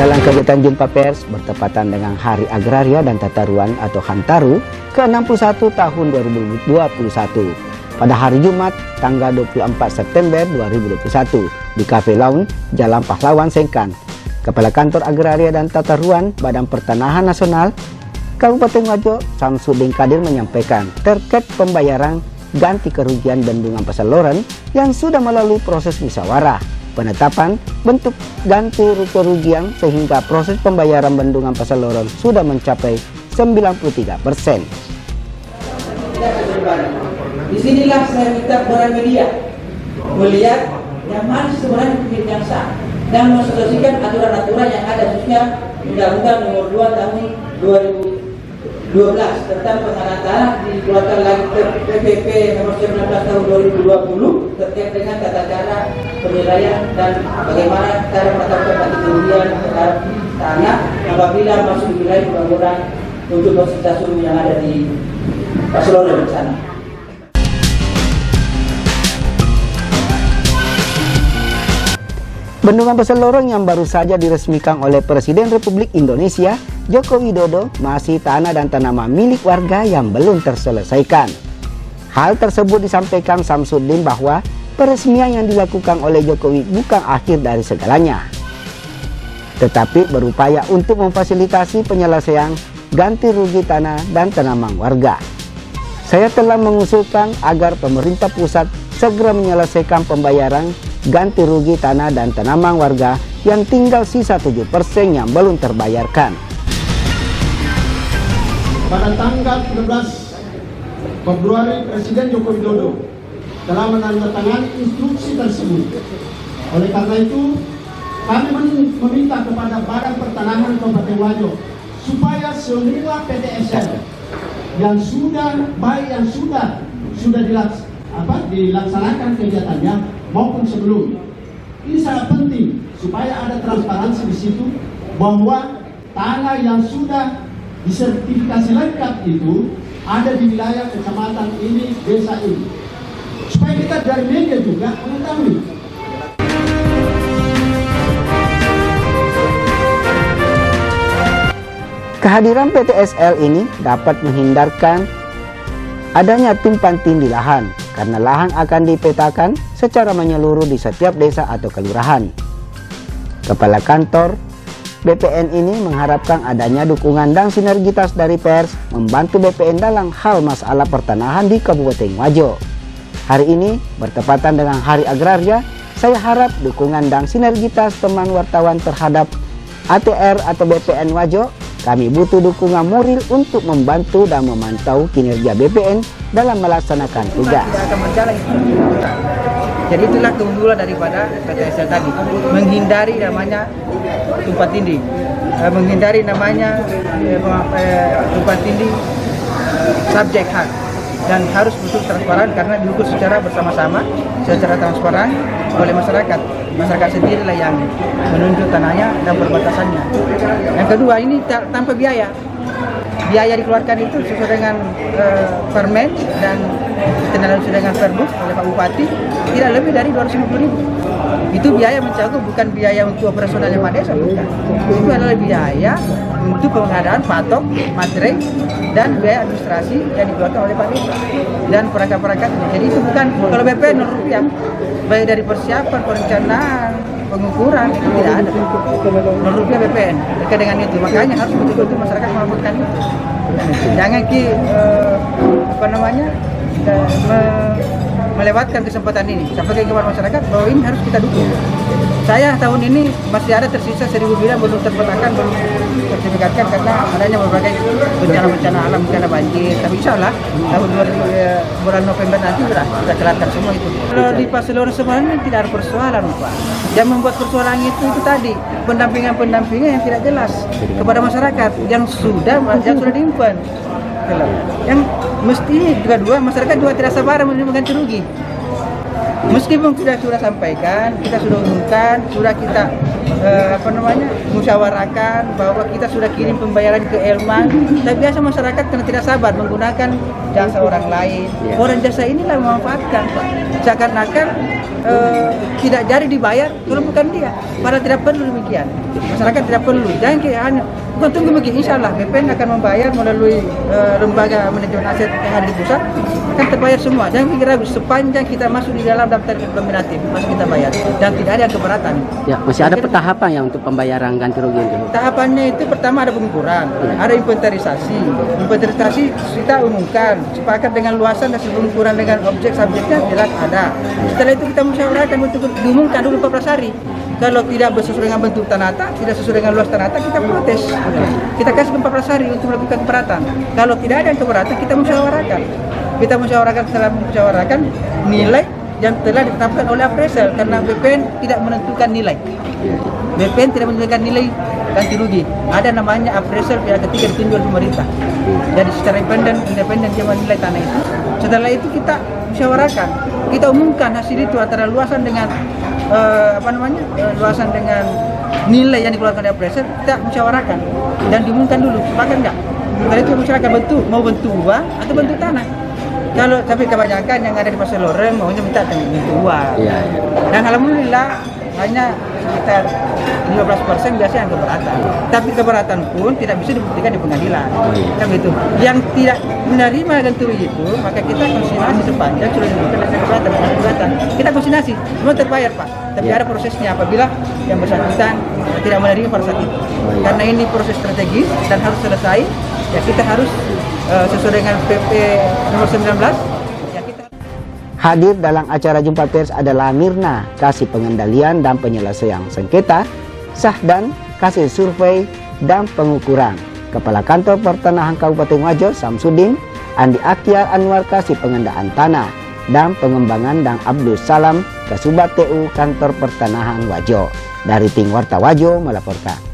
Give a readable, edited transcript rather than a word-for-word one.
Dalam kegiatan jumpa pers bertepatan dengan Hari Agraria dan Tata Ruang atau Hantaru ke-61 tahun 2021 pada hari Jumat tanggal 24 September 2021 di Cafe Lounge Jalan Pahlawan Sengkan, Kepala Kantor Agraria dan Tata Ruang Badan Pertanahan Nasional Kabupaten Wajo Samsudin Kadir menyampaikan terkait pembayaran ganti kerugian bendungan Pasar Loren yang sudah melalui proses musyawarah penetapan bentuk ganti kerugian sehingga proses pembayaran bendungan Pasar Loren sudah mencapai 93%. Disinilah saya minta para media melihat yang mana sebenarnya pemilik yang sah dan mensosialisasikan aturan-aturan yang ada khususnya Undang-Undang Nomor 2 Tahun 2012 tentang pengadaan tanah dikeluarkan lagi ke PPP Nomor 19 Tahun 2020 terkait dengan tata cara penilaian dan bagaimana cara menetapkan ganti kerugian terhadap tanah apabila masuk di wilayah pembangunan untuk fasilitas umum yang ada di Pasar Loren di sana. Bendungan Pasar Loren yang baru saja diresmikan oleh Presiden Republik Indonesia Joko Widodo masih tanah dan tanaman milik warga yang belum terselesaikan. Hal tersebut disampaikan Samsudin bahwa peresmian yang dilakukan oleh Jokowi bukan akhir dari segalanya, tetapi berupaya untuk memfasilitasi penyelesaian ganti rugi tanah dan tanaman warga. Saya telah mengusulkan agar pemerintah pusat segera menyelesaikan pembayaran ganti rugi tanah dan tanaman warga yang tinggal sisa 7% yang belum terbayarkan. Pada tanggal 13 Februari Presiden Joko Widodo telah menandatangani instruksi tersebut. Oleh karena itu, kami meminta kepada Badan Pertanahan Kabupaten Wajo supaya semua PTSL yang sudah dilaksanakan kegiatannya maupun sebelum ini sangat penting supaya ada transparansi di situ bahwa tanah yang sudah disertifikasi lengkap itu ada di wilayah kecamatan ini, desa ini, supaya kita dari media juga mengetahui. Kehadiran PTSL ini dapat menghindarkan adanya tumpang tindih lahan karena lahan akan dipetakan secara menyeluruh di setiap desa atau kelurahan. Kepala Kantor BPN ini mengharapkan adanya dukungan dan sinergitas dari pers membantu BPN dalam hal masalah pertanahan di Kabupaten Wajo. Hari ini bertepatan dengan Hari Agraria, saya harap dukungan dan sinergitas teman wartawan terhadap ATR atau BPN Wajo. Kami butuh dukungan moral untuk membantu dan memantau kinerja BPN dalam melaksanakan tugas. Tidak akan berjalan itu. Jadi itulah keunggulan daripada PTSL tadi, menghindari namanya tumpang tindih, menghindari namanya tumpang tindih subjek hak, dan harus betul transparan karena diukur secara bersama-sama, secara transparan oleh masyarakat. Masyarakat sendirilah yang menunjuk tanahnya dan perbatasannya. Yang kedua, ini tanpa biaya. Biaya dikeluarkan itu sesuai dengan permen dan ditindaklanjuti dengan perbuk oleh Pak Bupati tidak lebih dari 250.000. Itu biaya mencakup bukan biaya untuk operasionalnya Pak Desa, bukan. Itu adalah biaya untuk pengadaan patok, materai, dan biaya administrasi yang dikeluarkan oleh Pak Desa dan perangkat-perangkatnya. Jadi itu bukan, kalau BPN rupiah, baik dari persiapan, perencanaan, pengukuran itu tidak ada. Rupiah BPN terkait dengan itu, makanya harus betul-betul masyarakat melaporkan itu. Jangan melewatkan kesempatan ini. Sampaikan kepada masyarakat bahwa ini harus kita dukung. Saya tahun ini masih ada tersisa 1.000 bidang belum terpetakan, belum sertifikatkan karena adanya berbagai bencana-bencana alam, bencana banjir. Tapi insya Allah tahun bulan November nanti sudah kelarkan semua itu. Kalau di Pasar Loren sebenarnya tidak ada persoalan, Pak. Yang membuat persoalan itu tadi pendampingan yang tidak jelas kepada masyarakat yang sudah diimpan. Yang mesti kedua masyarakat juga tidak sabar menerima ganti rugi. Meskipun sudah sampaikan, kita sudah umumkan, sudah kita musyawarahkan bahwa kita sudah kirim pembayaran ke Elman, tapi biasa masyarakat karena tidak sabar menggunakan jasa orang lain. Orang jasa inilah memanfaatkan, seakan-akan tidak jadi dibayar kalau bukan dia. Padahal tidak perlu demikian. Masyarakat tidak perlu. Jangan kayak hanya bukan tunggu begini. Insya Allah BPN akan membayar melalui lembaga manajemen aset yang ada di pusat, akan terbayar semua. Jangan pikir ragu, sepanjang kita masuk di dalam daftar nominatif masih kita bayar dan tidak ada keberatan. Ya, masih ada tahapan yang untuk pembayaran ganti rugi itu. Tahapannya itu pertama ada pengukuran, ada inventarisasi. Inventarisasi kita umumkan, sepakat dengan luasan dan pengukuran dengan objek subjeknya jelas ada. Setelah itu kita musyawarahkan untuk diumumkan dulu 14 hari. Kalau tidak sesuai dengan bentuk tanata, tidak sesuai dengan luas tanata, kita protes. Kita kasih 14 hari untuk melakukan keberatan. Kalau tidak ada yang keberatan, kita musyawarahkan. Kita musyawarahkan, setelah musyawarahkan nilai yang telah ditetapkan oleh appraisal, karena BPN tidak menentukan nilai. BPN tidak menentukan nilai ganti rugi. Ada namanya appraisal pihak ketiga ditunjuk oleh pemerintah. Jadi secara independen dia menilai tanah itu. Setelah itu kita musyawarahkan, kita umumkan hasil itu antara luasan dengan luasan dengan nilai yang dikeluarkan oleh appraisal, kita musyawarahkan dan diumumkan dulu, sepakat enggak? Setelah itu masyarakat mau bentuk uang atau bentuk tanah. Kalau tapi kebanyakan yang ada di Pasar Loreng maunya minta bentuk uang. Dan alhamdulillah hanya sekitar 15% biasanya yang keberatan. Tapi keberatan pun tidak bisa dibuktikan di pengadilan. Kan begitu. Yang tidak menerima ganti rugi itu, maka kita konsinyasi sepanjang sudah dibuktikan ada keberatan. Kita konsinyasi, semua terbayar Pak. Tapi ada prosesnya apabila yang bersangkutan tidak menerima pada saat itu. Karena ini proses strategis dan harus selesai, ya kita harus sesuai dengan PP nomor 19. Hadir dalam acara jumpa pers adalah Mirna, Kasih Pengendalian dan Penyelesaian Sengketa, Sahdan, Kasih Survei dan Pengukuran, Kepala Kantor Pertanahan Kabupaten Wajo, Samsudin, Andi Akyar Anwar, Kasih Pengendalian Tanah dan Pengembangan, dan Abdul Salam, Kasubat TU Kantor Pertanahan Wajo. Dari Tim Warta Wajo melaporkan.